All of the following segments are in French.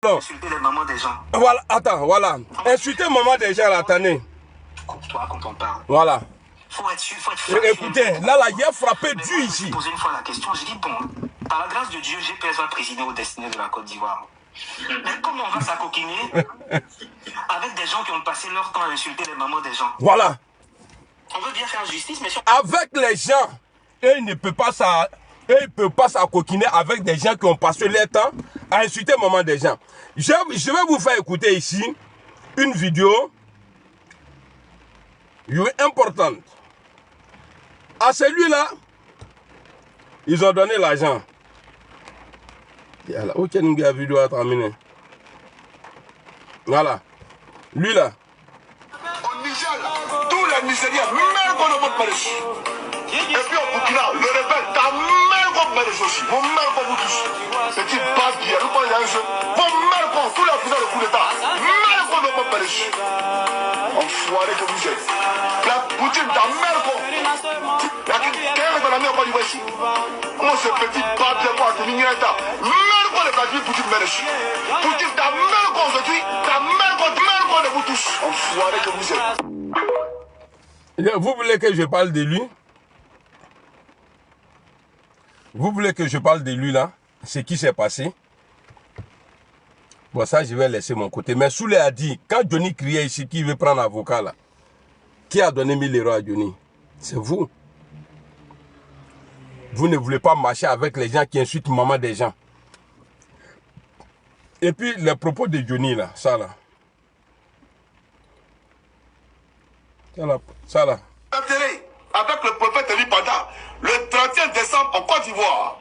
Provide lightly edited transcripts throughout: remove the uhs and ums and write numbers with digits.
pardon. Insulter les mamans des gens. Voilà, attends, voilà. Insulter maman des gens, là, attendez. Toi, quand on parle. Voilà. Faut être Écoutez, là, il a frappé mais Dieu moi, ici. Je me suis posé une fois la question, j'ai dit, bon, par la grâce de Dieu, GPS va présider au destiné de la Côte d'Ivoire. Mais comment on va s'acoquiner avec des gens qui ont passé leur temps à insulter les mamans des gens? Voilà. On veut bien faire justice, mais... Avec les gens, il ne peut pas s'acoquiner avec des gens qui ont passé leur temps à insulter maman des gens. Je vais vous faire écouter ici une vidéo importante. À celui-là, ils ont donné l'argent. Aucune vidéo à terminer. Voilà. Lui là. Au Niger, tous les Nigériens, même qu'on ne vote pas dessus. Et puis au Burkina, le rebelle, ta mère qu'on met les aussi. Mon mère qu'on vous touche. C'est qui passe bien. Nous, quand il y a un jeu, mon mère qu'on, tous les officiers de coup d'État, mère qu'on ne vote pas dessus. Enfoiré que vous êtes. La Poutine, ta mère qu'on. La qui est dans la mer, on va y voir ici. Moi, ce petit papier, quoi, qui n'y est pas. Mère qu'on les a dit, Poutine, mère dessus. Poutine, ta mère qu'on se dit, ta mère qu'on de vous touche. Enfoiré que vous êtes. Vous voulez que je parle de lui? Vous voulez que je parle de lui là? Ce qui s'est passé? Bon, ça, je vais laisser mon côté. Mais Souley a dit, quand Johnny criait ici qu'il veut prendre avocat là, qui a donné 1000 € à Johnny? C'est vous. Vous ne voulez pas marcher avec les gens qui insultent maman des gens. Et puis, les propos de Johnny là, ça là. Ça là. Avec le prophète Eli Pada, le 31 décembre en Côte d'Ivoire.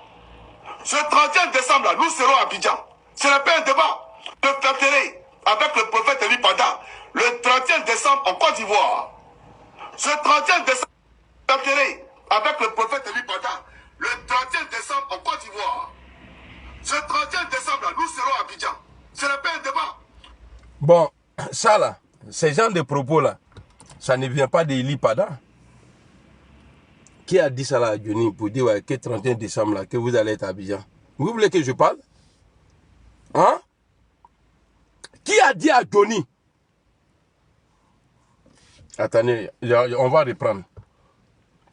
Ce 31 décembre là, nous serons à Abidjan. Ce n'est pas un débat. Le flatterer avec le prophète Eli Pada, le 31 décembre en Côte d'Ivoire. Ce 31 décembre, flatterer avec le prophète Eli Pada, le 31 décembre en Côte d'Ivoire. Ce 31 décembre là, nous serons à Abidjan. Ce n'est pas un débat. Bon, ça là, ces gens de propos là, ça ne vient pas d'Eli Pada. Qui a dit ça là à Johnny pour dire ouais, que 31 décembre là, que vous allez être à Abidjan? Vous voulez que je parle? Hein? Qui a dit à Johnny? Attendez, on va reprendre.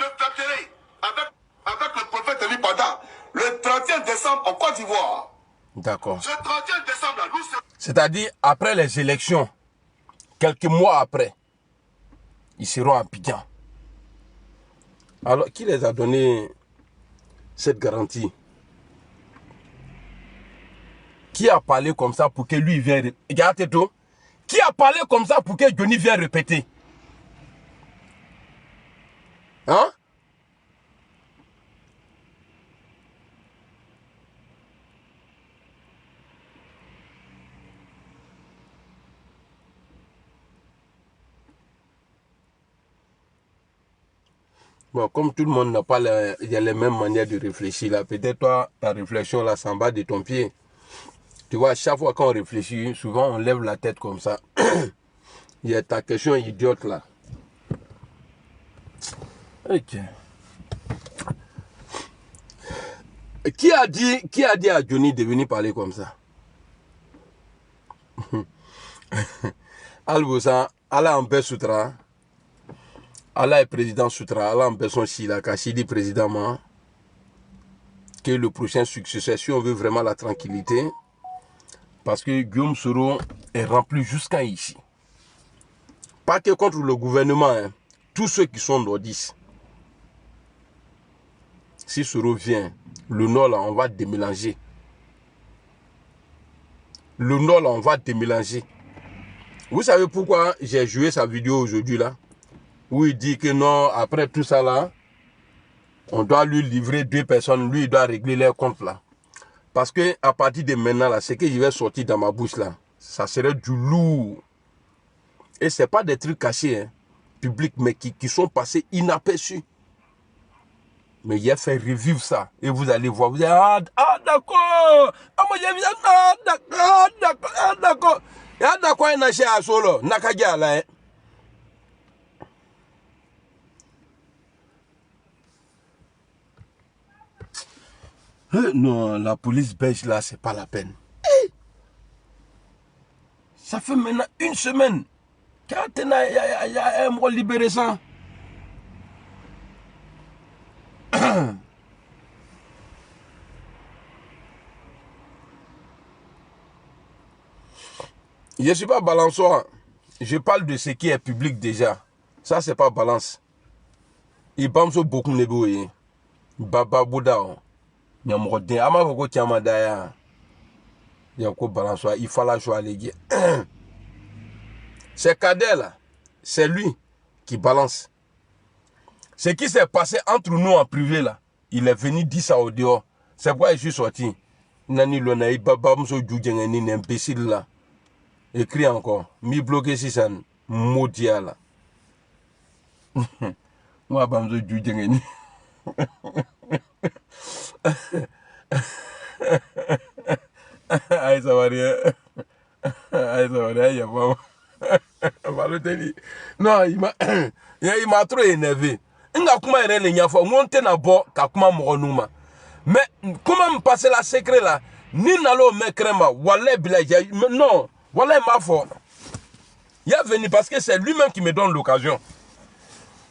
Avec le prophète Eli Pada, le 31 décembre en Côte d'Ivoire. D'accord. Ce 31 décembre là, nous serons... C'est-à-dire après les élections, quelques mois après, ils seront à Abidjan. Alors, qui les a donné cette garantie? Qui a parlé comme ça pour que lui vienne... Regardez tout. Qui a parlé comme ça pour que Johnny vienne répéter? Hein? Bon, comme tout le monde n'a pas il y a les mêmes manières de réfléchir là, peut-être toi, ta réflexion là s'en bat de ton pied. Tu vois, chaque fois qu'on réfléchit, souvent on lève la tête comme ça. Il y a ta question idiote là. Ok. Qui a dit à Johnny de venir parler comme ça? Albosa, Allah en paix soutra. Allah est président Soutra, Allah en personne si la Kachidi président, que le prochain successeur, si on veut vraiment la tranquillité, parce que Guillaume Soro est rempli jusqu'à ici. Pas que contre le gouvernement, hein, tous ceux qui sont nordistes. Si Soro vient, le nord là, on va démélanger. Le nord là, on va démélanger. Vous savez pourquoi j'ai joué sa vidéo aujourd'hui là? Où il dit que non, après tout ça là, on doit lui livrer 2 personnes, lui il doit régler leurs comptes là. Parce que à partir de maintenant là, ce que je vais sortir dans ma bouche là, ça serait du lourd. Et c'est pas des trucs cachés, hein, publics, mais qui sont passés inaperçus. Mais il a fait revivre ça. Et vous allez voir, vous allez d'accord. Ah moi j'ai vu ça, d'accord. Ah d'accord, il n'a pas solo, nakaja là. Non, la police belge là, c'est pas la peine. Ça fait maintenant une semaine. Quand il y a un mois libéré ça. Je ne suis pas balançoire. Je parle de ce qui est public déjà. Ça, c'est pas balance. Il bamso beaucoup neboué. Baba Bouda. Nyamrodin. Ama voko tiamadaya. Yako balançoire. Il faut la joie les gars. C'est Kader là. C'est lui qui balance. Ce qui s'est passé entre nous en privé là. Il est venu dire ça au dehors. C'est pourquoi je suis sorti. Nani Lonaï Baba Mso Djoudjengeni, imbécile là. Écrit encore. Mi bloqué si ça maudit là. Moi, Bamso Djoudjengeni. Aïe, ça va rien. Aïe, ça va rien, il y a pas. Non, il m'a trop énervé. Nga kuma ere le nyafo ngonte na bo ka kuma mogonuma. Mais comment me passer la secret là? Ni nalo me crema wala bilaja non, wala ma fo. Il est venu parce que c'est lui-même qui me donne l'occasion.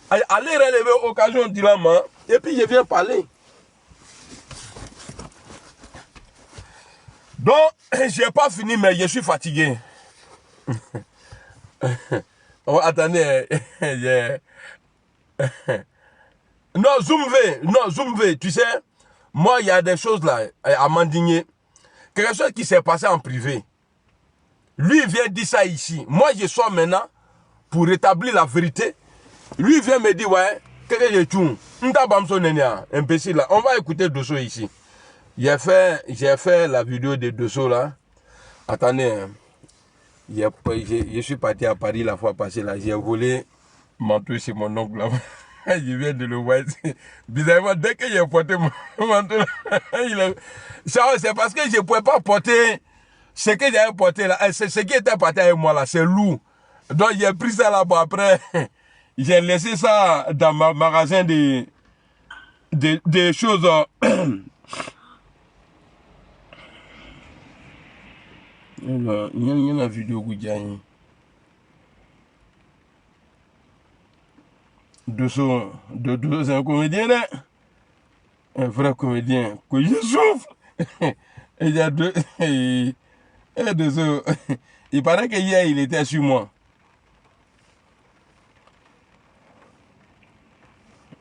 Allez relever l'occasion de la main et puis je viens parler. Donc, j'ai pas fini mais je suis fatigué. Oh, attendez, non, zoom V, tu sais, moi, il y a des choses là, à m'indigner. Quelque chose qui s'est passé en privé. Lui, il vient dire ça ici. Moi, je sors maintenant pour rétablir la vérité. Lui, il vient me dire, ouais, qu'est-ce que j'ai tout? Imbécile là. On va écouter Dosso ici. J'ai fait la vidéo de Dosso là. Attendez, hein. Je suis parti à Paris la fois passée là. J'ai volé manteau chez mon oncle là. Je viens de le voir. Bizarrement, dès que j'ai porté mon manteau, c'est parce que je ne pouvais pas porter ce que j'avais porté là. Ce qui était porté avec moi là, c'est lourd. Donc j'ai pris ça là-bas. Après, j'ai laissé ça dans ma magasin des choses. Il y a une vidéo que j'ai. Dosso, c'est un comédien là. Un vrai comédien. Que je souffre. Et il y a deux. Et Dosso, il paraît que hier il était sur moi.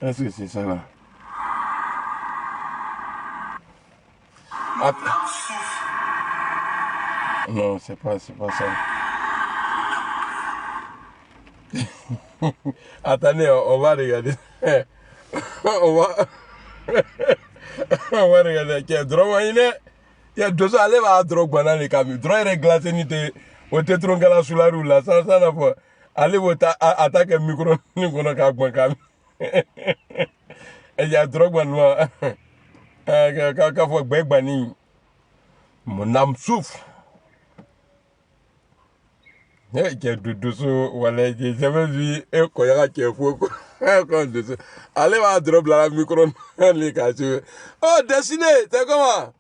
Est-ce que c'est ça là? Non, c'est pas ça. Attendez, on va regarder. on va regarder. Il y a drogue, il y a deux allées à drogue pendant les camions. Drogue est glacé, ni te, on te tronque là sous la roue là. Ça n'a pas. Allez, vous attaquez le micro, nous connaissons qu'à bon camion. Il y a drogue maintenant. Quand faut que bani, mon âme souffre. Voilà, j'ai jamais vu un coyara qui est fou. Allez, va drop la micro. Oh, dessiné, c'est comment?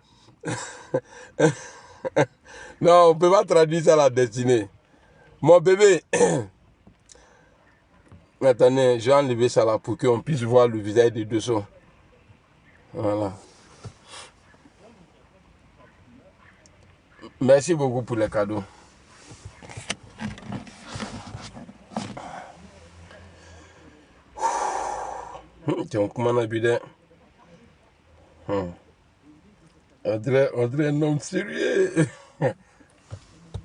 Non, on ne peut pas traduire ça la destinée. Mon bébé. Attendez, je vais enlever ça là pour qu'on puisse voir le visage de Dosso. Voilà. Merci beaucoup pour les cadeaux. Tiens, comment on a bu d'un? On dirait un homme sérieux.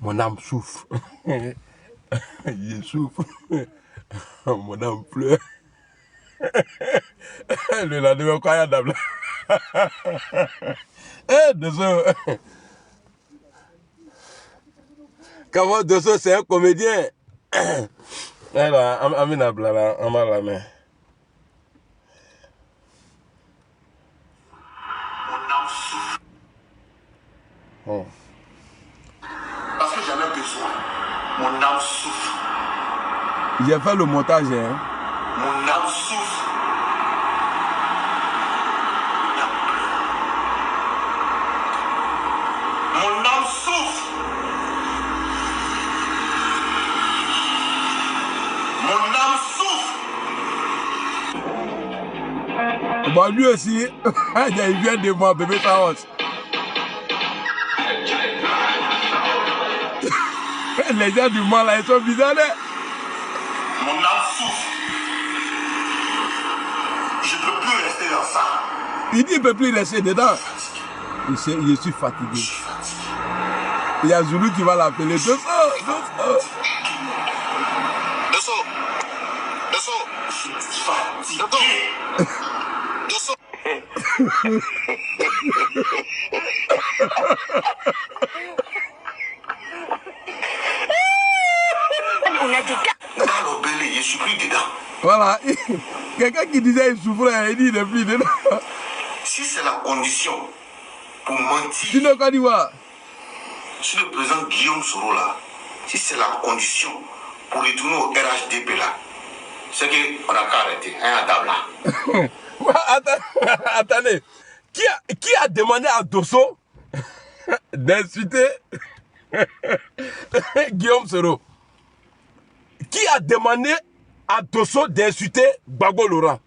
Mon âme souffre. Je souffre. Mon âme pleure. Le lendemain, incroyable. Dosso. Comment Dosso, c'est un comédien. Alors, Amina Blala, on m'a la main. Oh. Parce que j'en ai besoin. Mon âme souffre. J'ai fait le montage. Hein. Mon âme souffre. Mon âme souffre. Bon, lui aussi, il vient de moi, bébé Taos. Les gens du mal, là, ils sont bizarres. Mon âme souffre. Je ne peux plus rester dans ça. Il dit qu'il ne peut plus rester dedans. Je suis fatigué. Il y a Zulu qui va l'appeler. Dosso. Je suis fatigué. Dosso. On a des cas. Dans l'obélé, je suis plus dedans. Voilà. Quelqu'un qui disait qu'il souffrait, il dit qu'il n'est plus dedans. Si c'est la condition pour mentir Tu ne Côte d'Ivoire. sur le président Guillaume Soro là, si c'est la condition pour retourner au RHDP là, c'est qu'on a qu'à arrêter. Un adable là. Attendez. Qui a demandé à Dosso d'insulter Guillaume Soro? Qui a demandé à Dosso d'insulter Gbagbo Laurent?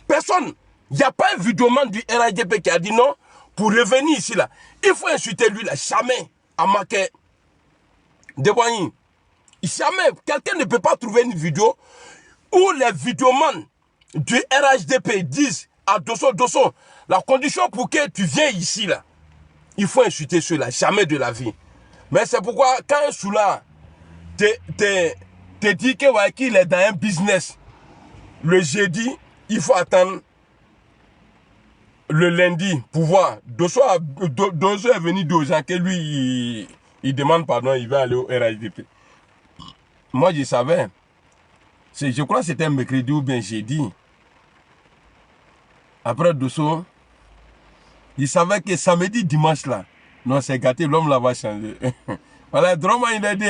Personne. Il n'y a pas un vidéoman du RHDP qui a dit non, pour revenir ici là. Il faut insulter lui là. Jamais. À Maké. Deboigny. Jamais. Quelqu'un ne peut pas trouver une vidéo où les vidéomans du RHDP disent à Dosso, la condition pour que tu viennes ici là, il faut insulter ceux-là. Jamais de la vie. Mais c'est pourquoi quand un soula te dit qu'il est dans un business, le jeudi, il faut attendre le lundi pour voir. Dosso est venu dire aux gens que lui, il demande pardon, il va aller au RHDP. Moi, je savais. Je crois que c'était un mercredi ou bien jeudi. Après Dosso, il savait que samedi, dimanche là, non, c'est gâté, l'homme là va changer. Voilà, drôlement, il a dit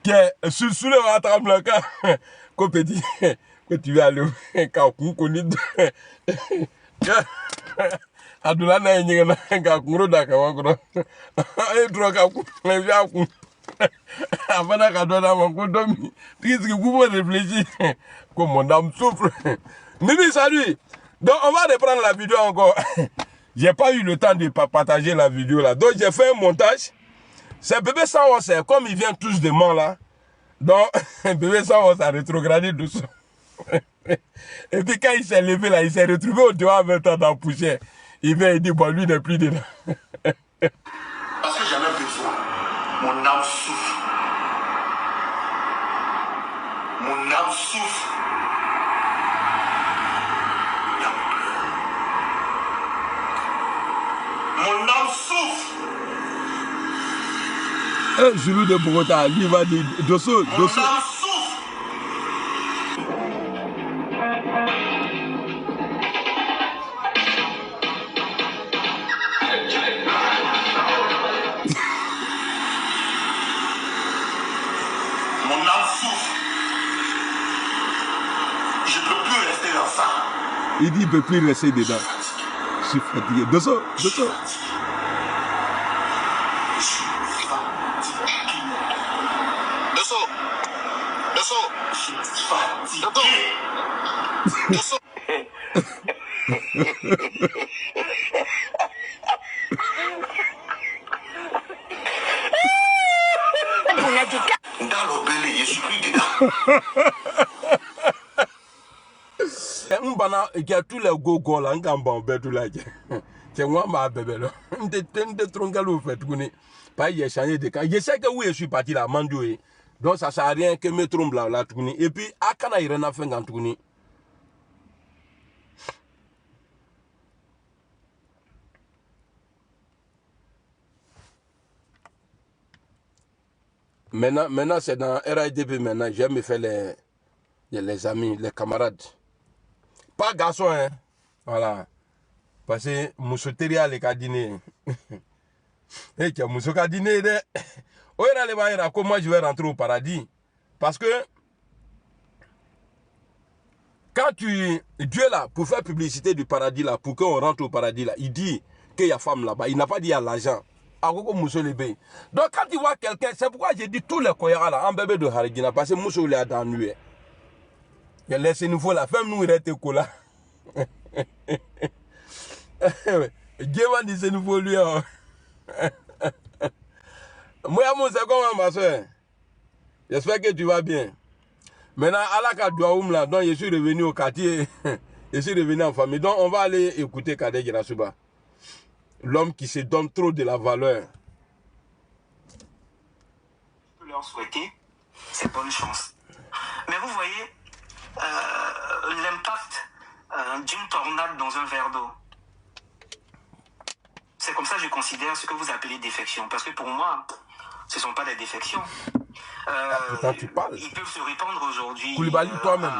que sous le rattrapement, qu'on peut dire que tu vas aller au Kakoun. Adula na nyinga na Kakoun daka wakro. Et droga ku, mais bien ku. Avant que Adona mon domi, puisque vous pouvez réfléchir, comme mon âme souffre. Mimi, salut. Donc, on va reprendre la vidéo encore. J'ai pas eu le temps de partager la vidéo là. Donc, j'ai fait un montage. C'est bébé Saos, comme il vient tous de Mans là. Donc, bébé Saos a rétrogradé doucement. Et puis, quand il s'est levé là, il s'est retrouvé au dehors avec temps dans la poussière. Il vient et dit, bon, lui n'est plus dedans. Parce que j'en ai besoin. Mon âme souffre. Mon âme souffre. Mon âme souffre. Un Zulu de Bogota, lui va dire, Dosso. Mon âme souffre. Mon âme souffre. Je ne peux plus rester dans ça. Il dit, il ne peut plus rester dedans. Je suis fatigué. Dosso. On a des cas. Dans l'obélé, je suis plus dedans. Mbana, il y a tous les go là, on va en tout là. C'est moi ma bébé là. On te trongalou fait tourner. Pas y échanger de cas. Je sais que oui, je suis parti là, mandoué. Donc ça sert à rien que me trompe là tourner. Et puis à kana il rena fait en tourner. Maintenant c'est dans RIDP maintenant, j'ai me fait les amis, les camarades. Pas garçon, hein. Voilà. Parce que Moussoteria les cadinés. Et que Mousso cadinés, comment je vais rentrer au paradis? Parce que quand Dieu là, pour faire publicité du paradis là, pour qu'on rentre au paradis là, il dit qu'il y a femme là-bas. Il n'a pas dit à l'argent. Donc quand tu vois quelqu'un, c'est pourquoi j'ai dit tous les koyara là, en bébé de Harigina, parce que Mousso il est dans nuit. Il laisse nous faut la femme nous il était là. Dieu dit c'est nouveau lui. Moi, c'est comment ma soeur? J'espère que tu vas bien. Maintenant, à la Kadouaoum là, donc je suis revenu au quartier. Je suis revenu en famille. Donc, on va aller écouter Kader Girasouba. L'homme qui se donne trop de la valeur. Je peux leur souhaiter, c'est bonne chance. Mais vous voyez, l'impact d'une tornade dans un verre d'eau. C'est comme ça que je considère ce que vous appelez défection. Parce que pour moi, ce ne sont pas des défections. Pourtant, tu parles. Ils peuvent se répandre aujourd'hui. Koulibaly, toi-même.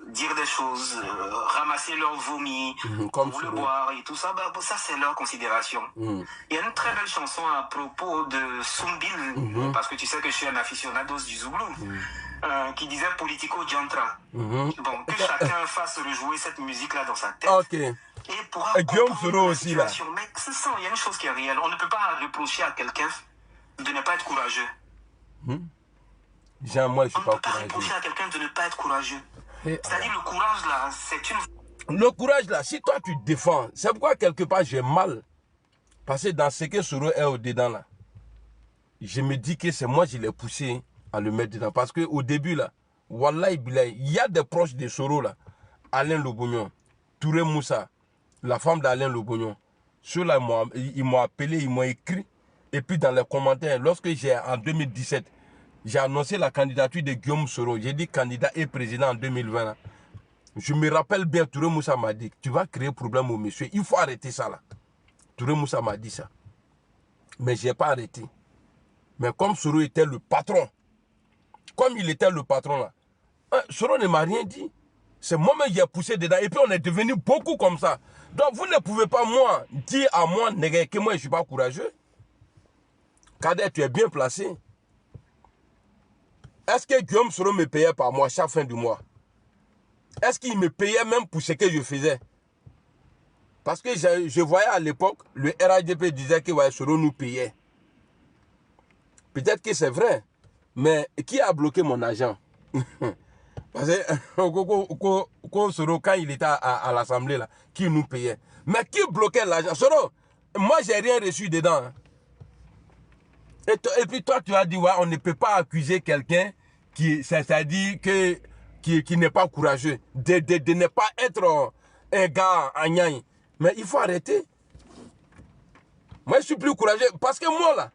Dire des choses, ramasser leur vomi, comme pour le boire et tout ça, bah, ça c'est leur considération. Il y a une très belle chanson à propos de Soumbil, parce que tu sais que je suis un aficionado du Zouglou, qui disait Politico Diantra. Bon, que chacun fasse rejouer cette musique-là dans sa tête. Ok. Et pourra Guillaume Soro aussi là. Mais c'est ça, il y a une chose qui est réelle. On ne peut pas reprocher à quelqu'un de ne pas être courageux. Jean, moi je suis pas On ne peut pas courageux. reprocher à quelqu'un de ne pas être courageux. C'est-à-dire le courage là, c'est une... Le courage là, si toi tu défends, c'est pourquoi quelque part j'ai mal. Parce que dans ce que Soro est au-dedans là, je me dis que c'est moi qui l'ai poussé à le mettre dedans. Parce qu'au début là, Wallahi Bilahi, il y a des proches de Soro là, Alain Lobognon, Touré Moussa, la femme d'Alain Lobognon. Ceux-là, ils m'ont appelé, ils m'ont écrit. Et puis dans les commentaires, lorsque en 2017, j'ai annoncé la candidature de Guillaume Soro. J'ai dit candidat et président en 2020. Là. Je me rappelle bien, Touré Moussa m'a dit, tu vas créer problème au monsieur. Il faut arrêter ça là. Touré Moussa m'a dit ça. Mais je n'ai pas arrêté. Mais comme Soro était le patron, comme il était le patron là, Soro ne m'a rien dit. C'est moi-même qui ai poussé dedans. Et puis on est devenu beaucoup comme ça. Donc vous ne pouvez pas moi dire à moi que moi je ne suis pas courageux. Kader, tu es bien placé. Est-ce que Guillaume Soro me payait par mois chaque fin du mois? Est-ce qu'il me payait même pour ce que je faisais? Parce que je voyais à l'époque, le RADP disait que ouais, Soro nous payait. Peut-être que c'est vrai. Mais qui a bloqué mon argent? Parce que Soro, quand il était à l'Assemblée, là, qui nous payait? Mais qui bloquait l'argent? Soro, moi, j'ai rien reçu dedans. Hein. Et puis toi, tu as dit, ouais, on ne peut pas accuser quelqu'un c'est-à-dire qui n'est pas courageux, de ne pas être un gars à Nyaï. Mais il faut arrêter. Moi, je suis plus courageux. Parce que moi, là,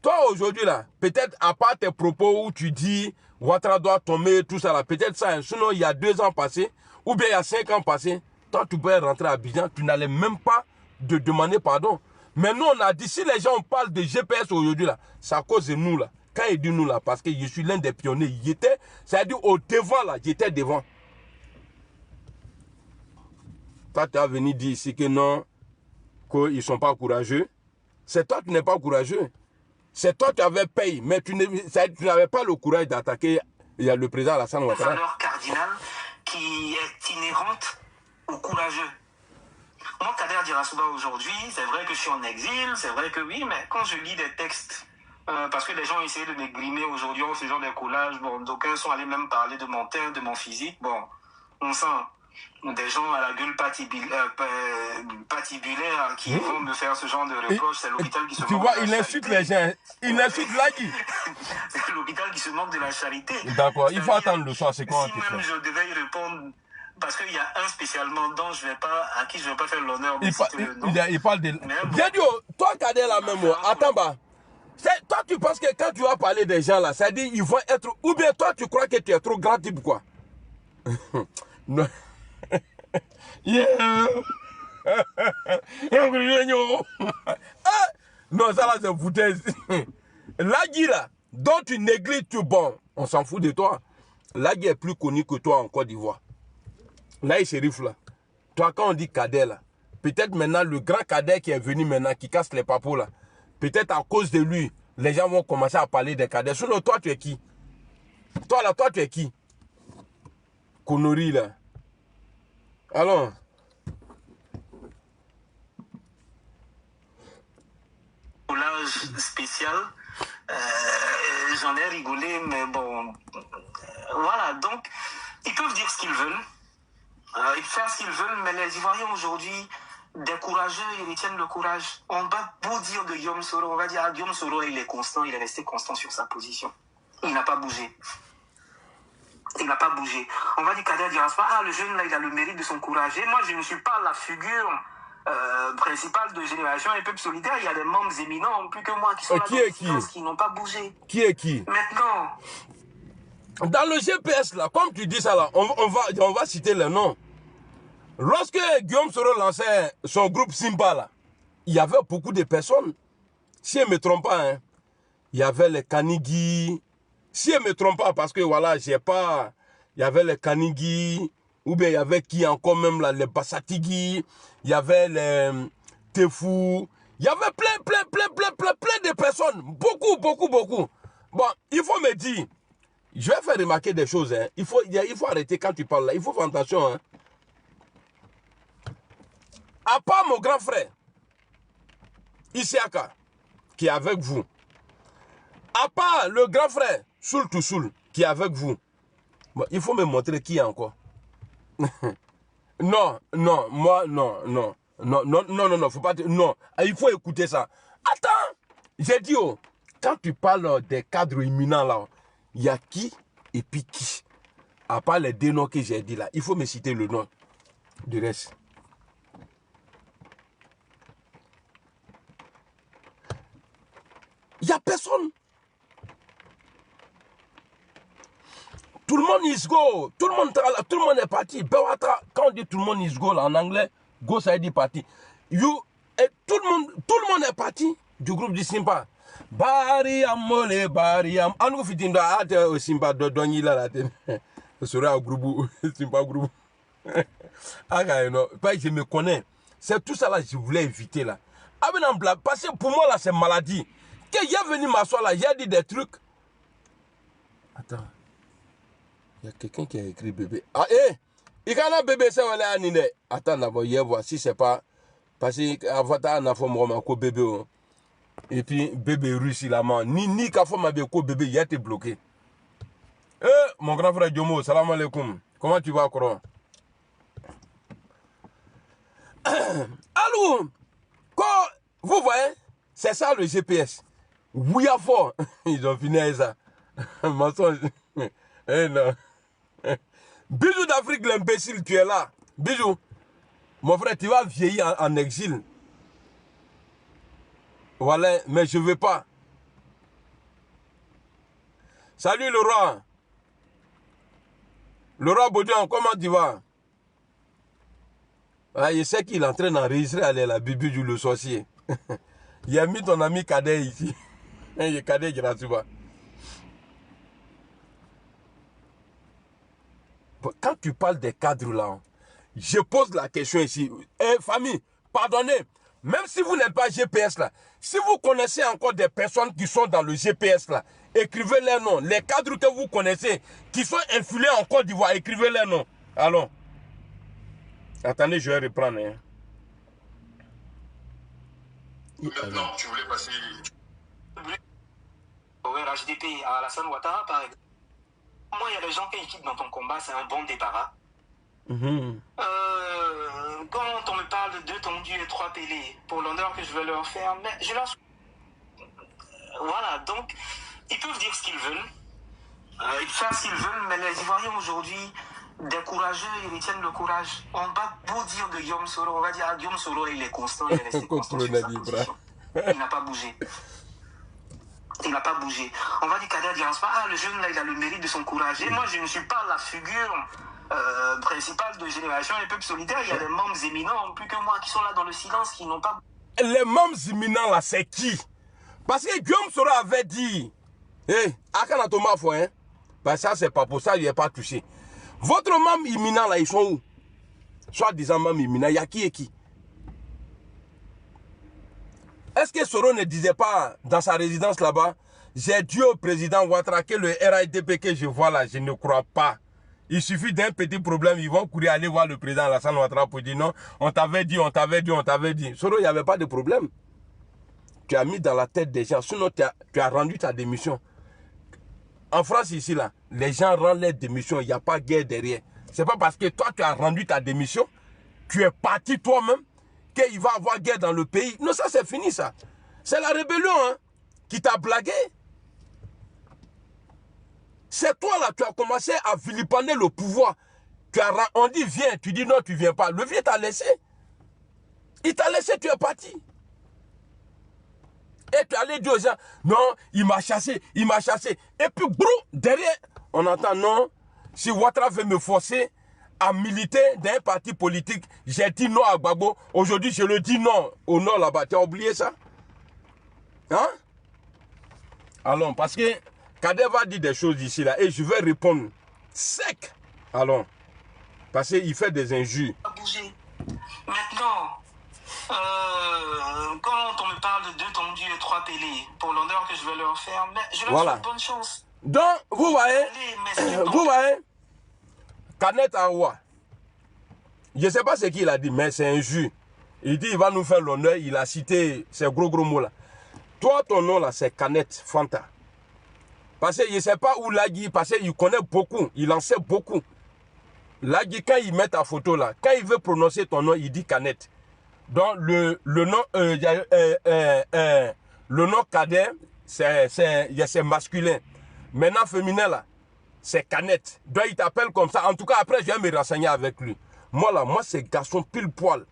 toi, aujourd'hui, là, peut-être, à part tes propos où tu dis, Ouattara doit tomber, tout ça, là, peut-être ça, hein, sinon, il y a 2 ans passés, ou bien il y a 5 ans passés, toi, tu peux rentrer à Abidjan, tu n'allais même pas de demander pardon. Mais nous, on a dit, si les gens parlent de GPS aujourd'hui, là, c'est à cause de nous, là. Quand il dit nous, là, parce que je suis l'un des pionniers, c'est-à-dire au devant, là, j'étais devant. Toi, tu as venu dire ici que non, qu'ils ne sont pas courageux. C'est toi qui n'es pas courageux. C'est toi qui avais payé, mais tu n'avais pas le courage d'attaquer le président Alassane Ouattara. Une valeur cardinale qui est inhérente au courageux. Moi, Kader Girasouba aujourd'hui, c'est vrai que je suis en exil, c'est vrai que oui, mais quand je lis des textes, parce que les gens ont essayé de me grimer aujourd'hui en faisant des collages, bon, d'aucuns sont allés même parler de mon teint, de mon physique, bon, on sent des gens à la gueule patibulaire qui vont me faire ce genre de reproches, c'est l'hôpital qui se moque. Tu vois, il insulte les gens, il insulte Lagui. C'est l'hôpital qui se moque de la charité. D'accord, il faut attendre le soir, c'est quoi? Si même je devais y répondre, parce qu'il y a un spécialement dont à qui je ne vais pas faire l'honneur de citer le nom. Il parle de... Bon. J'ai dit, toi, Kader, la même mot. Attends, bah. Toi, tu penses que quand tu vas parler des gens là, ça dit ils vont être... Ou bien toi, tu crois que tu es trop grand type, quoi? Non. Non, ça là, c'est foutaise. Lagui là, dont tu négliges tout bon, on s'en fout de toi. Lagui est plus connu que toi en Côte d'Ivoire. Là, il shérif là. Toi, quand on dit Kader là, peut-être maintenant le grand Kader qui est venu maintenant, qui casse les papos là, peut-être à cause de lui, les gens vont commencer à parler des Kader. Sinon, toi, tu es qui? Toi là, toi, tu es qui? Connerie là. Alors. Collage spécial. J'en ai rigolé, mais bon. Voilà, donc, ils peuvent dire ce qu'ils veulent. Ils font ce qu'ils veulent, mais les Ivoiriens aujourd'hui, des courageux, ils retiennent le courage. On va beau dire de Guillaume Soro, on va dire, Guillaume Soro, il est constant, il est resté constant sur sa position. Il n'a pas bougé. Il n'a pas bougé. On va dire Kader Dirasoua, le jeune là, il a le mérite de son courage. Et moi, je ne suis pas la figure principale de Génération et Peuple Solidaire. Il y a des membres éminents, plus que moi, qui sont là qui n'ont pas bougé. Qui est qui? Maintenant, dans le GPS là, comme tu dis ça là, on va citer les noms. Lorsque Guillaume Soro lançait son groupe Simba là, il y avait beaucoup de personnes. Si je ne me trompe pas, hein, il y avait les Kanigi. Si je ne me trompe pas, parce que voilà, j'ai pas. Il y avait les Kanigi, ou bien il y avait qui encore même là, les Bassatigi, il y avait les Tefu. Il y avait plein de personnes. Beaucoup. Bon, il faut me dire. Je vais faire remarquer des choses. Hein. Il faut arrêter quand tu parles là. Il faut faire attention. Hein. À part mon grand frère, Isiaka, qui est avec vous. À part le grand frère, Soul to Soul, qui est avec vous. Bon, il faut me montrer qui est encore. Non, faut pas... Non, il faut écouter ça. Attends, j'ai dit, oh, quand tu parles des cadres imminents là, il y a qui et puis qui. À part les deux noms que j'ai dit là, il faut me citer le nom du reste. Il n'y a personne. Tout le monde is go. Tout le monde est parti. Quand on dit tout le monde is go là, en anglais, go ça veut dire parti. Tout le monde est parti du groupe du Simba. Bari amole bari am. Anu fitinda ate o Simba do donyi la la. Sera au groupe Simba groupe. Ah non, pas je me connais. C'est tout ça là je voulais éviter là. Parce que pour moi là c'est maladie. Que j'ai venu m'asseoir là, j'ai dit des trucs. Attends. Il y a quelqu'un qui a écrit bébé. Ah, il y a un bébé, c'est là, Nine. Attends, d'abord, il y a voir si c'est pas. Parce qu'avant, on a fait un bébé. Et puis, bébé russe, il a man. Ni qu'à faire ma bébé, il a été bloqué. Mon grand frère Djomo, salam alaikum. Comment tu vas, Coran? Allô? Quand vous voyez, c'est ça le GPS. Oui, à fort. Ils ont fini avec ça. Mensonge. Non. Bisous d'Afrique, l'imbécile, tu es là. Bisous. Mon frère, tu vas vieillir en exil. Voilà, mais je ne veux pas. Salut le roi. Le roi Baudian, comment tu vas? Ah, je sais qu'il est en train d'enregistrer aller la Bibi du le sorcier. Il a mis ton ami Kader ici. Il est Kader qui là-dessus. Quand tu parles des cadres là, je pose la question ici. Famille, pardonnez, même si vous n'êtes pas GPS là, si vous connaissez encore des personnes qui sont dans le GPS là, écrivez leurs noms. Les cadres que vous connaissez, qui sont infilés en Côte d'Ivoire, écrivez leurs noms. Allons. Attendez, je vais reprendre. Hein. Maintenant, tu voulais passer... Au RHDP, à Alassane Ouattara, par exemple. Moi, il y a des gens qui quittent dans ton combat, c'est un bon débarras. Quand on me parle de 2 tondus et 3 pélés, pour l'honneur que je veux leur faire, mais je leur... Voilà, donc, ils peuvent dire ce qu'ils veulent. Ils font ce qu'ils veulent, mais les Ivoiriens aujourd'hui, des courageux, ils retiennent le courage. On va beau dire de Guillaume Soro, on va dire, Guillaume Soro, il est constant, il est resté constant sur sa position. Il n'a pas bougé. Il n'a pas bougé. On va dire Kader Dirasoua, le jeune là, il a le mérite de son courage. Et moi, je ne suis pas la figure principale de Génération et Peuple Solidaire. Il y a des membres éminents, plus que moi, qui sont là dans le silence, qui n'ont pas... Les membres éminents là, c'est qui? Parce que Guillaume Soro avait dit, Akana Thomas Fou, hein? Ben ça, c'est pas pour ça, il n'est pas touché. Votre membre éminent là, ils sont où? Soit disant membre éminent, il y a qui et qui? Est-ce que Soro ne disait pas dans sa résidence là-bas, j'ai dit au président Ouattara que le RADP que je vois là, je ne crois pas. Il suffit d'un petit problème, ils vont courir aller voir le président Alassane Ouattara pour dire non, on t'avait dit. Soro, il n'y avait pas de problème. Tu as mis dans la tête des gens, sinon tu as rendu ta démission. En France ici là, les gens rendent leur démission, il n'y a pas de guerre derrière. C'est pas parce que toi, tu as rendu ta démission, tu es parti toi-même, qu'il va y avoir guerre dans le pays. Non, ça, c'est fini, ça. C'est la rébellion, hein, qui t'a blagué. C'est toi, là, tu as commencé à vilipender le pouvoir. On dit, viens, tu dis non, tu viens pas. Le vieux t'a laissé. Il t'a laissé, tu es parti. Et tu allais dire aux gens, non, il m'a chassé, il m'a chassé. Et puis, brou, derrière, on entend, non, si Ouattara veut me forcer à militer dans un parti politique, j'ai dit non à Gbagbo. Aujourd'hui, je le dis non au nord là-bas. Tu as oublié ça? Hein? Allons, parce que Kader va dire des choses ici là et je vais répondre sec. Allons, parce qu'il fait des injures. Maintenant, quand on me parle de 2 tondus et 3 pélés, pour l'honneur que je vais leur faire, mais je leur souhaite bonne chance. Donc, vous voyez, Canet Awa, je ne sais pas ce qu'il a dit, mais c'est injure. Il dit il va nous faire l'honneur, il a cité ces gros mots là. Toi, ton nom là, c'est Canet Fanta. Parce que je ne sais pas où Lagui, parce qu'il connaît beaucoup, il en sait beaucoup. Lagui, quand il met ta photo là, quand il veut prononcer ton nom, il dit Canet. Donc, le nom Kader, c'est masculin. Maintenant, féminin là, c'est Canette. Donc, il t'appelle comme ça. En tout cas, après, je vais me renseigner avec lui. Moi là, moi, c'est garçon pile poil.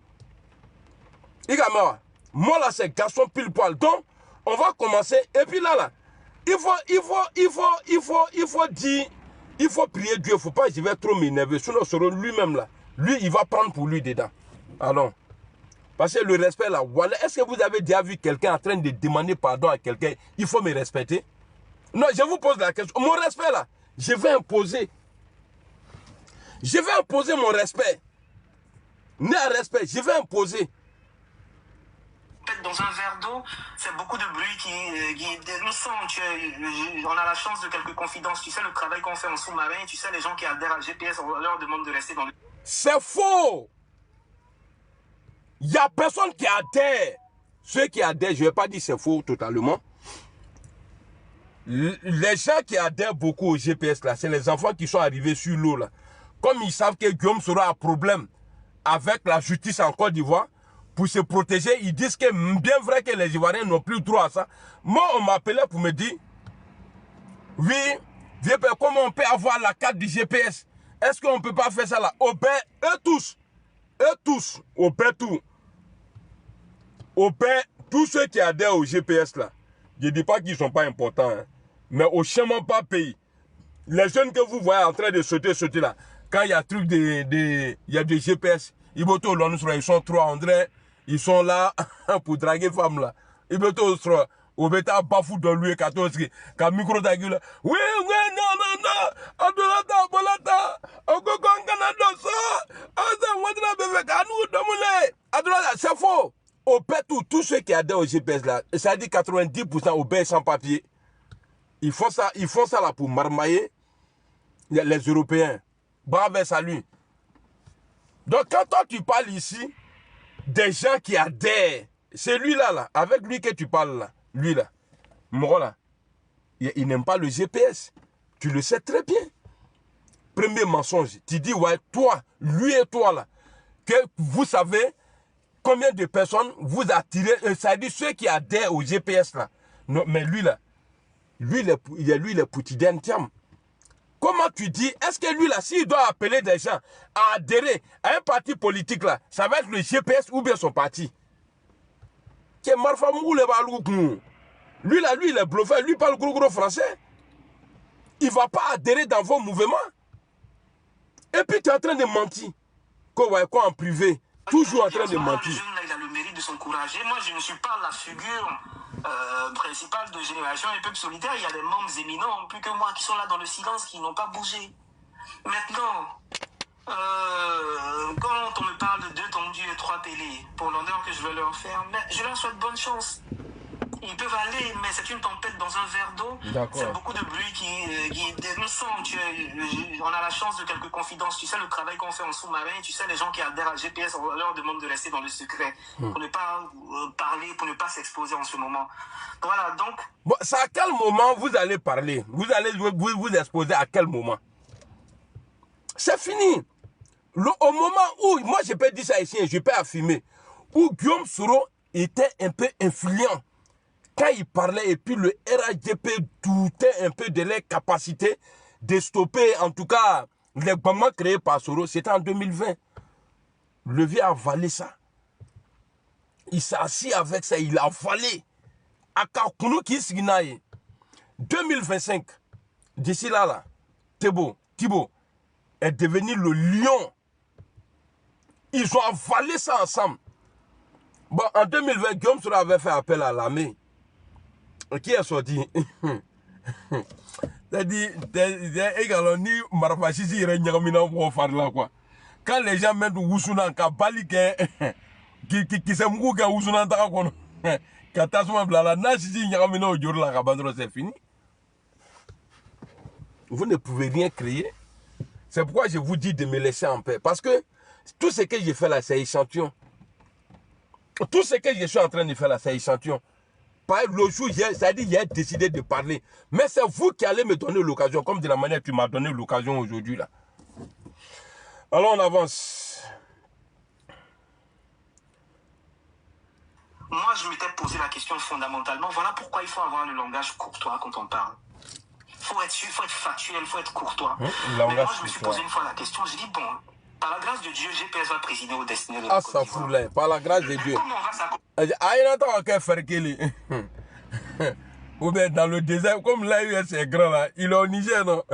Moi là, c'est garçon pile poil. Donc, on va commencer. Et puis là, il faut dire, il faut prier Dieu. Il ne faut pas, je vais trop m'énerver. Sinon, sur lui-même là, lui, il va prendre pour lui dedans. Allons. Parce que le respect là, voilà. Est-ce que vous avez déjà vu quelqu'un en train de demander pardon à quelqu'un? Il faut me respecter. Non, je vous pose la question. Mon respect là, je vais imposer. Je vais imposer mon respect. Né à respect, je vais imposer. Dans un verre d'eau, c'est beaucoup de bruit qui nous sent. On a la chance de quelques confidences. Tu sais le travail qu'on fait en sous-marin. Tu sais les gens qui adhèrent à GPS, on leur demande de rester dans le... C'est faux. Il n'y a personne qui adhère. Ceux qui adhèrent, je ne vais pas dire c'est faux totalement. Les gens qui adhèrent beaucoup au GPS, là, c'est les enfants qui sont arrivés sur l'eau. Là. Comme ils savent que Guillaume sera un problème avec la justice en Côte d'Ivoire, pour se protéger, ils disent que bien vrai que les Ivoiriens n'ont plus droit à ça. Moi, on m'appelait pour me dire, oui, comment on peut avoir la carte du GPS? Est-ce qu'on ne peut pas faire ça là? Au paix, eux tous, au paix tout. Au paix, tous ceux qui adhèrent au GPS là, je ne dis pas qu'ils ne sont pas importants, hein, mais au chemin pas pays. Les jeunes que vous voyez en train de sauter là, quand il y a truc il y a des GPS, ils sont 3, André, ils sont là pour draguer femmes là. Ils sont au bêta bafou de lui 14 quand micro d'agule. Oui, non. Adolata, bolata, c'est faux. Au père tous ceux qui adhèrent au GPS là, ça dit 90% au père sans papier. Ils font ça là pour marmailler les Européens. Bravo, salut. Donc quand toi tu parles ici, des gens qui adhèrent, c'est lui là, avec lui que tu parles là, lui là, Moro là, il n'aime pas le GPS. Tu le sais très bien. Premier mensonge, tu dis ouais, toi, lui et toi là, que vous savez combien de personnes vous attirez, ça dit ceux qui adhèrent au GPS là. Non, mais lui là, lui le quotidien terme. Comment tu dis, est-ce que lui là, s'il doit appeler des gens à adhérer à un parti politique là, ça va être le GPS ou bien son parti? Lui là, lui il est bluffé, lui parle gros français. Il ne va pas adhérer dans vos mouvements. Et puis tu es en train de mentir. Quoi en privé, toujours en train de mentir. Le jeune là, il a le mérite de s'encourager. Moi je ne suis pas la figure principale de Génération et Peuple Solidaire. Il y a des membres éminents, plus que moi, qui sont là dans le silence, qui n'ont pas bougé. Maintenant, quand on me parle de 2 tondus et 3 pélés, pour l'honneur que je vais leur faire, mais je leur souhaite bonne chance. Ils peuvent aller, mais c'est une tempête dans un verre d'eau. C'est beaucoup de bruit qui nous sent. On a la chance de quelques confidences. Tu sais le travail qu'on fait en sous-marin. Tu sais les gens qui adhèrent à GPS, on leur demande de rester dans le secret. Pour ne pas parler, pour ne pas s'exposer en ce moment. Voilà, donc... Bon, c'est à quel moment vous allez parler? Vous allez vous exposer à quel moment? C'est fini. Au moment où, moi je peux dire ça ici, je peux affirmer, où Guillaume Soro était un peu influent quand il parlait, et puis le RADP doutait un peu de leur capacité de stopper, en tout cas, les bandes créés par Soro. C'était en 2020. Le vieux a avalé ça. Il s'est assis avec ça, il a avalé. Akakunu qui s'ignaye. 2025, d'ici là, Thibaut est devenu le lion. Ils ont avalé ça ensemble. Bon, en 2020, Guillaume Soro avait fait appel à l'armée. Qui est sorti? C'est-à-dire, ni Marafachisi irait nyamina pour faire là quoi. Quand les gens mettent Wusuna, Kabali qui s'est mouillé à Wusuna, Katasuma Blala, Nashiji nyamina au jour là, Kabandro, c'est fini. Vous ne pouvez rien créer. C'est pourquoi je vous dis de me laisser en paix. Parce que tout ce que j'ai fait là, c'est échantillon. Tout ce que je suis en train de faire là, c'est échantillon. Le jour, c'est-à-dire j'ai décidé de parler. Mais c'est vous qui allez me donner l'occasion, comme de la manière que tu m'as donné l'occasion aujourd'hui là. Alors on avance. Moi, je m'étais posé la question fondamentalement. Voilà pourquoi il faut avoir le langage courtois quand on parle. Il faut être factuel, il faut être courtois. Mais moi, je me suis posé une fois la question. J'ai dit, bon, par la grâce de Dieu, GPS va présider au destiné de la Côte d'Ivoire. Par la grâce de Dieu. Comment on va s'accorder? Ou bien dans le désert, comme l'AUS est grand là, il est au Niger, non?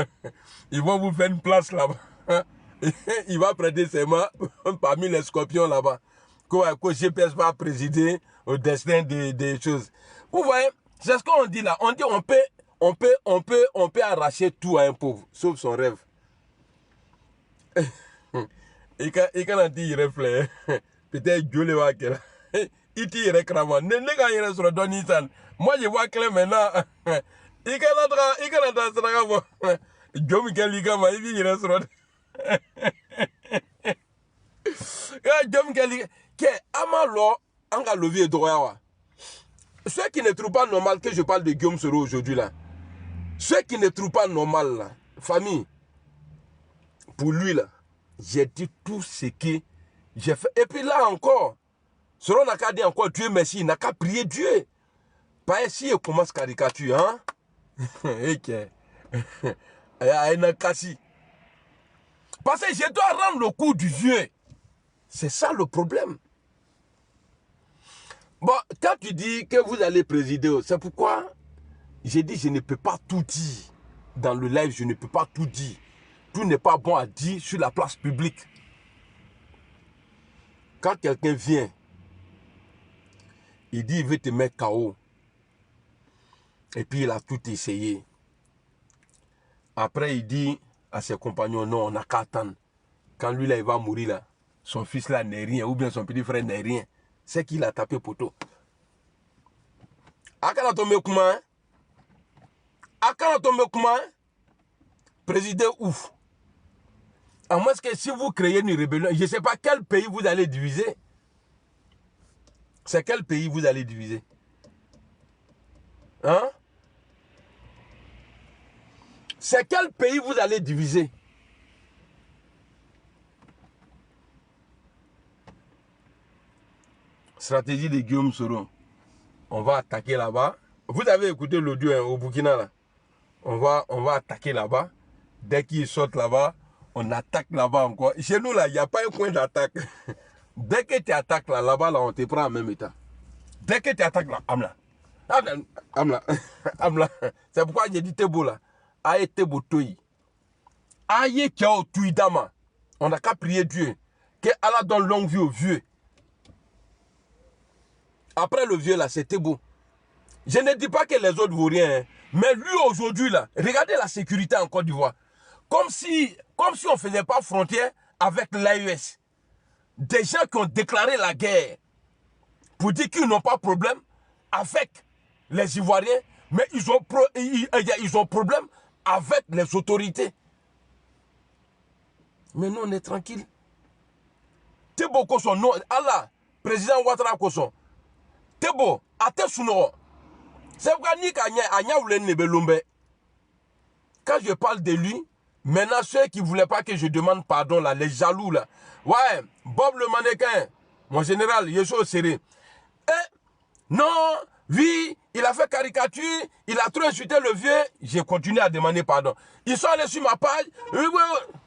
Ils vont vous faire une place là-bas. Il va prêter ses mains parmi les scorpions là-bas. Que GPS va présider au destin des choses. Vous voyez, c'est ce qu'on dit là. On dit on peut arracher tout à un pauvre, sauf son rêve. Et quand on dit il reflète, peut-être Dieu le voit qu'elle. Il tire écrasement. Moi je vois clair maintenant. Il ceux qui ne trouvent pas normal que je parle de Guillaume Soro aujourd'hui là, ceux qui ne trouvent pas normal là, famille, pour lui là, j'ai dit tout ce que j'ai fait. Et puis là encore, Soro n'a qu'à dire encore Dieu merci, il n'a qu'à prier Dieu. Pas si il commence caricature, hein? Parce que je dois rendre le coup du vieux. C'est ça le problème. Bon, quand tu dis que vous allez présider, c'est pourquoi j'ai dit je ne peux pas tout dire. Dans le live, je ne peux pas tout dire. Tout n'est pas bon à dire sur la place publique. Quand quelqu'un vient, il dit il veut te mettre KO. Et puis il a tout essayé. Après il dit à ses compagnons, non, on n'a qu'à attendre. Quand lui là, il va mourir là, son fils là n'est rien, ou bien son petit frère n'est rien. C'est qu'il a tapé poteau. Akana tombe comment? Akana tombe comment? Président ouf. À moins que si vous créez une rébellion, je ne sais pas quel pays vous allez diviser. C'est quel pays vous allez diviser? Hein? C'est quel pays vous allez diviser? Stratégie de Guillaume Soro. On va attaquer là-bas. Vous avez écouté l'audio hein, au Burkina là. On va attaquer là-bas. Dès qu'ils sortent là-bas, on attaque là-bas encore. Chez nous là, il n'y a pas un point d'attaque. Dès que tu attaques là-bas, là, on te prend en même état. Dès que tu attaques là, Amla. C'est pourquoi j'ai dit Tebo là. Aïe Tebo Toyi. Aïe Kiao Tuidama. On n'a qu'à prier Dieu. Que Allah donne longue vie au vieux. Après le vieux là, c'était beau. Je ne dis pas que les autres ne vaut rien. Hein. Mais lui aujourd'hui là, regardez la sécurité en Côte d'Ivoire. Comme si on ne faisait pas frontière avec l'AES. Des gens qui ont déclaré la guerre pour dire qu'ils n'ont pas de problème avec les Ivoiriens, mais ils ont problème avec les autorités. Mais nous on est tranquille. Tebo Koson, non, Allah, président Ouattara Koson. Tebo, ate suno. C'est pourquoi ni Kanya Anya ou Nebelombe. Quand je parle de lui, Maintenant, ceux qui ne voulaient pas que je demande pardon, là, les jaloux, là. Ouais, Bob le mannequin, mon général, je suis au serré. Non, oui, il a fait caricature, il a trop insulté le vieux. J'ai continué à demander pardon. Ils sont allés sur ma page. Oui, oui, oui.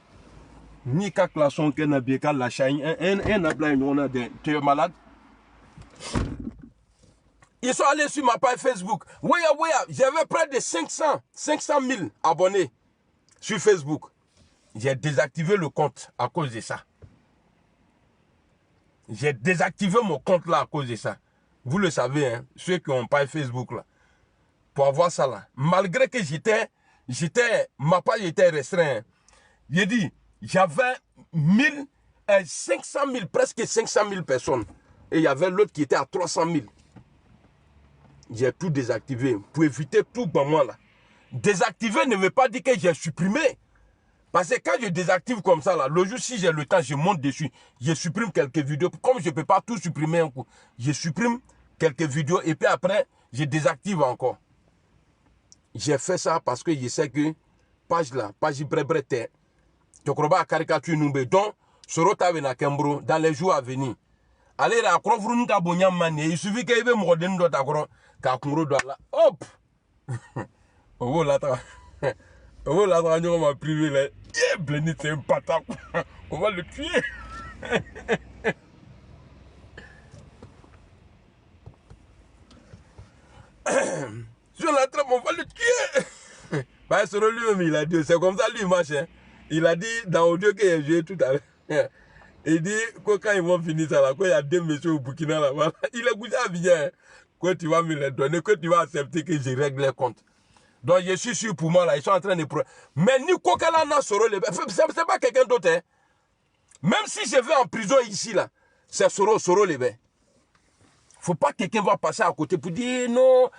Ni kakla que n'a bien la chaîne, tu es malade. Ils sont allés sur ma page Facebook. Oui, oui, j'avais près de 500 000 abonnés sur Facebook. J'ai désactivé le compte à cause de ça. J'ai désactivé mon compte là à cause de ça. Vous le savez, hein, ceux qui ont page Facebook là. Pour avoir ça là. Malgré que ma page était restreinte. J'ai dit, j'avais 500 000, presque 500 000 personnes. Et il y avait l'autre qui était à 300 000. J'ai tout désactivé pour éviter tout pour moi là. Désactiver ne veut pas dire que j'ai supprimé. Parce que quand je désactive comme ça là, le jour si j'ai le temps, je monte dessus. Je supprime quelques vidéos. Comme je ne peux pas tout supprimer un coup, je supprime quelques vidéos et puis après, je désactive encore. J'ai fait ça parce que je sais que page là, page brèbre, tu crois à caricature nous donc sur na Kembro dans les jours à venir. Allez la croire nous ta bonya mané, il suffit qu'il y ait mon den do ta croire ka kumro do là. Hop. Oh là ta. Oh là ta on m'a privé là. Blenny c'est un patate. On va le tuer. Je l'attrape, on va le tuer. Bah, sur lui-même, il a dit, c'est comme ça, lui, machin. Il a dit dans l'audio que j'ai joué tout à l'heure. Il dit que quand ils vont finir ça là, quand il y a deux messieurs au Burkina là, voilà, il a goûté à bien. Que tu vas me les donner, que tu vas accepter que je règle les comptes. Donc je suis sûr pour moi là, ils sont en train de... Mais ni Kokala n'a Soro les... C'est pas quelqu'un d'autre. Hein. Même si je vais en prison ici là, c'est Soro les bains. Faut pas que quelqu'un va passer à côté pour dire non,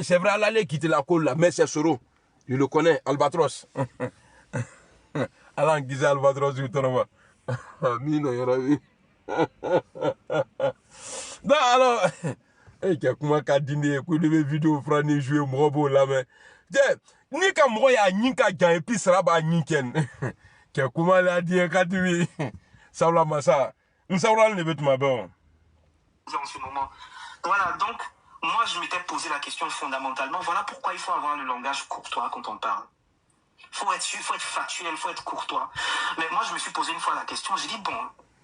c'est vrai, Allah allait quitter la colle là, mais c'est Soro. Je le connais, Albatros. Allah en guise Albatros, je te revois. Mino, il y aura vu. Non, alors, et qu'il y a comment qu'à dîner, qu'on devait vidéo frane jouer mrobo là, mais. Ni qu'à moi, il y a ni qu'à gagner, et puis ça va à ni qu'en. Qu'il y a comment l'a dit, qu'à tu ça va massa. Nous savons le bête ma bonne. En ce moment. Voilà, donc, moi, je m'étais posé la question fondamentalement. Voilà pourquoi il faut avoir le langage courtois quand on parle. Faut être factuel, faut être courtois. Mais moi, je me suis posé une fois la question. J'ai dit, bon,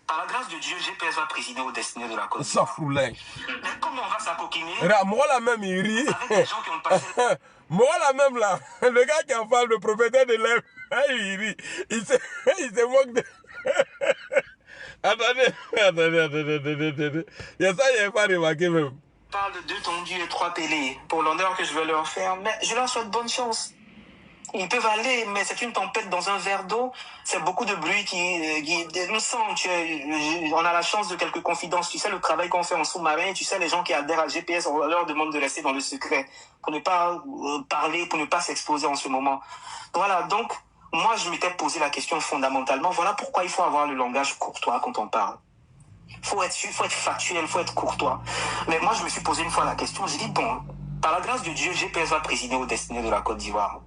par la grâce de Dieu, GPS va présider aux destinées de la Côte d'Ivoire. Mais comment on va s'acoquiner? Moi, la même, il rit. Avec des gens qui ont passé... Moi, la même, là, le gars qui en parle, le propriétaire de l'œuvre, il rit. Il se moque de... Attendez. Il y a ça, il n'y a pas remarqué même. Je parle de 2 tondus et 3 pélés pour l'honneur que je vais leur faire, mais je leur souhaite bonne chance. Ils peuvent aller, mais c'est une tempête dans un verre d'eau. C'est beaucoup de bruit nous sent, on a la chance de quelques confidences. Tu sais, le travail qu'on fait en sous-marin, tu sais, les gens qui adhèrent à GPS, on leur demande de rester dans le secret pour ne pas parler, pour ne pas s'exposer en ce moment. Voilà, donc, moi, je m'étais posé la question fondamentalement. Voilà pourquoi il faut avoir le langage courtois quand on parle. Faut être factuel, faut être courtois. Mais moi, je me suis posé une fois la question. J'ai dit, bon, par la grâce de Dieu, GPS va présider aux destinées de la Côte d'Ivoire.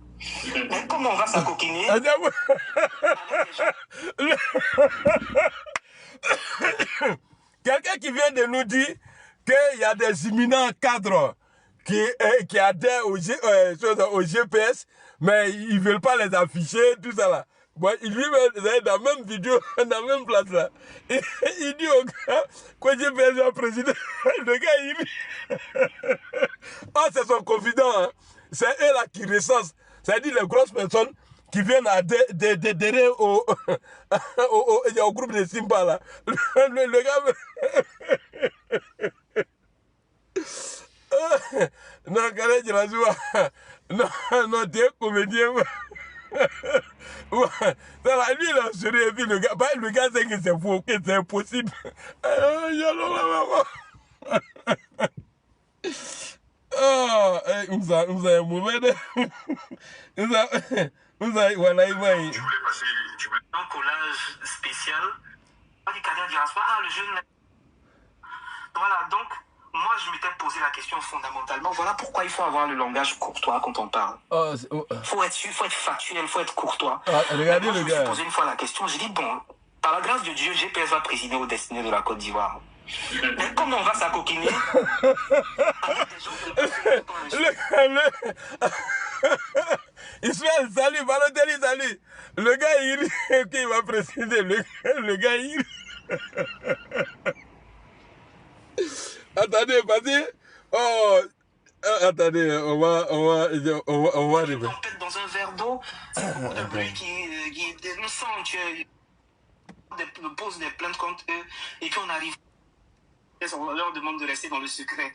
Mais comment on va s'acoquiner? Quelqu'un qui vient de nous dire qu'il y a des imminents cadres qui adhèrent au GPS, mais ils ne veulent pas les afficher, tout ça là. Bon, il lui met dans la même vidéo, dans la même place là. Il dit au gars que GPS va présider. Le gars, il rit. Ah, c'est son confident, hein. C'est eux là qui recensent. C'est-à-dire les grosses personnes qui viennent adhérer au groupe de Simba là. Le gars... Non, quand tu l'as non, tu es comédien. Lui, il a souri et puis le gars sait que c'est faux, que c'est impossible. Oh, vous avez mauvais. Voilà, il va. Un collage spécial. Le jeune. Voilà, donc, moi, je m'étais posé la question fondamentalement. Voilà pourquoi il faut avoir le langage courtois quand on parle. Faut être factuel, faut être courtois. Regardez moi, le je me gars. suis posé une fois la question. J'ai dit, bon, par la grâce de Dieu, GPS va présider aux destinées de la Côte d'Ivoire. Mais comment on va s'acoquiner avec des gens qui ont passé leur temps Ismaël, salut, Balotelli, salut. Le gars, il rit, qu'il va préciser. Le gars, il rit. Attendez, vas-y. Oh, attendez, on va arriver. Une tempête dans un verre d'eau, c'est beaucoup de bruit qui dénonçant. Tu poses des plaintes contre eux et puis on arrive. On leur demande de rester dans le secret.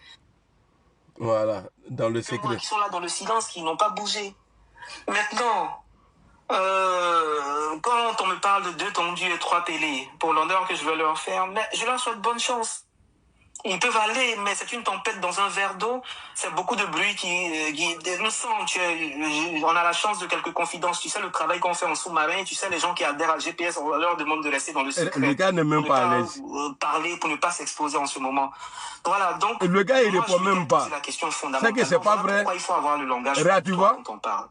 Voilà, dans le secret. Moi, qui sont là dans le silence, qui n'ont pas bougé. Maintenant, quand on me parle de 2 tondus et 3 télés, pour l'honneur que je veux leur faire, mais je leur souhaite bonne chance. Ils peuvent aller, mais c'est une tempête dans un verre d'eau. C'est beaucoup de bruit qui dénonçant. On a la chance de quelques confidences. Tu sais le travail qu'on fait en sous-marin. Tu sais les gens qui adhèrent à GPS, on leur demande de rester dans le secret. Le gars n'est même pas à l'aise. Parler pour ne pas s'exposer en ce moment. Voilà, donc. Le gars, il répond même pas. C'est que c'est pas vrai. Pourquoi il faut avoir le langage tu vois? quand on parle.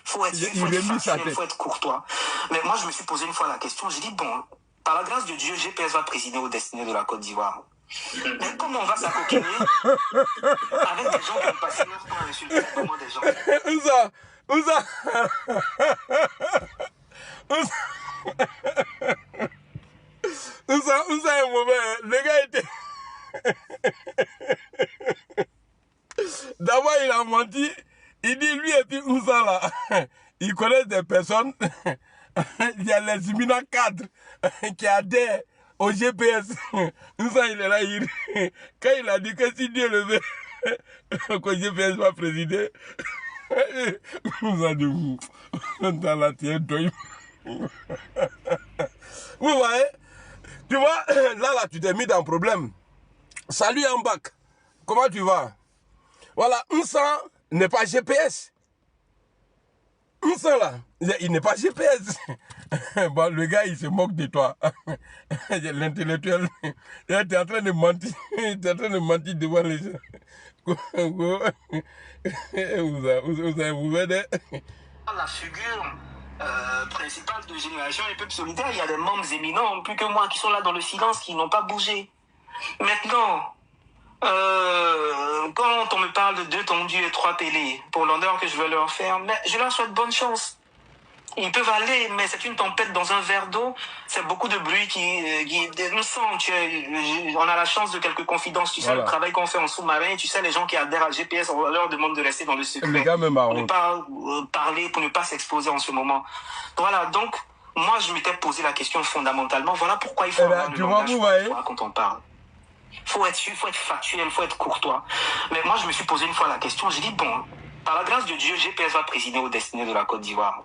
Faut être factuel, faut être courtois. Mais moi, je me suis posé une fois la question. J'ai dit, bon, par la grâce de Dieu, GPS va présider aux destinées de la Côte d'Ivoire. Mais comment on va s'acoquiner avec des gens qui ont passé leur temps à insulter moi des gens? Ouza est mauvais. Le gars était... D'abord, il a menti. Il dit, lui et puis Ouza là, ils connaissent des personnes. Il y a les imminents cadres qui adhèrent au GPS. Ouza, il est là, quand il a dit que si Dieu le veut, que GPS va présider, Ouza dit, dans la tienne, vous voyez, tu vois, là, tu t'es mis dans un problème. Salut Ambak, comment tu vas? Voilà, Ouza n'est pas GPS. Ouza là, il n'est pas GPS. Bon, le gars, il se moque de toi. L'intellectuel, il est en train de mentir. Il est en train de mentir devant les gens. Vous venez. La figure principale de Génération et Peuple Solidaire, il y a des membres éminents, plus que moi, qui sont là dans le silence, qui n'ont pas bougé. Maintenant, quand on me parle de 2 tondus et 3 télés, pour l'honneur que je veux leur faire, mais je leur souhaite bonne chance. Ils peuvent aller, mais c'est une tempête dans un verre d'eau. C'est beaucoup de bruit qui dénonçant. On a la chance de quelques confidences. Tu sais le travail qu'on fait en sous-marin. Tu sais les gens qui adhèrent à GPS, on leur demande de rester dans le secret. Le gars me pour ne pas parler, pour ne pas s'exposer en ce moment. Voilà, donc moi je m'étais posé la question fondamentalement. Voilà pourquoi il faut avoir le langage courtois quand on parle. Faut être factuel, faut être courtois. Mais moi je me suis posé une fois la question. J'ai dit bon, par la grâce de Dieu, GPS va présider aux destinées de la Côte d'Ivoire.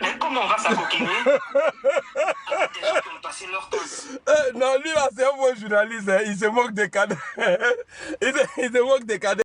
Mais comment on va s'acoquiner avec des gens qui ont passé leur temps? Non, lui là, c'est un bon journaliste. Il se moque des cadres. Il se moque des cadres.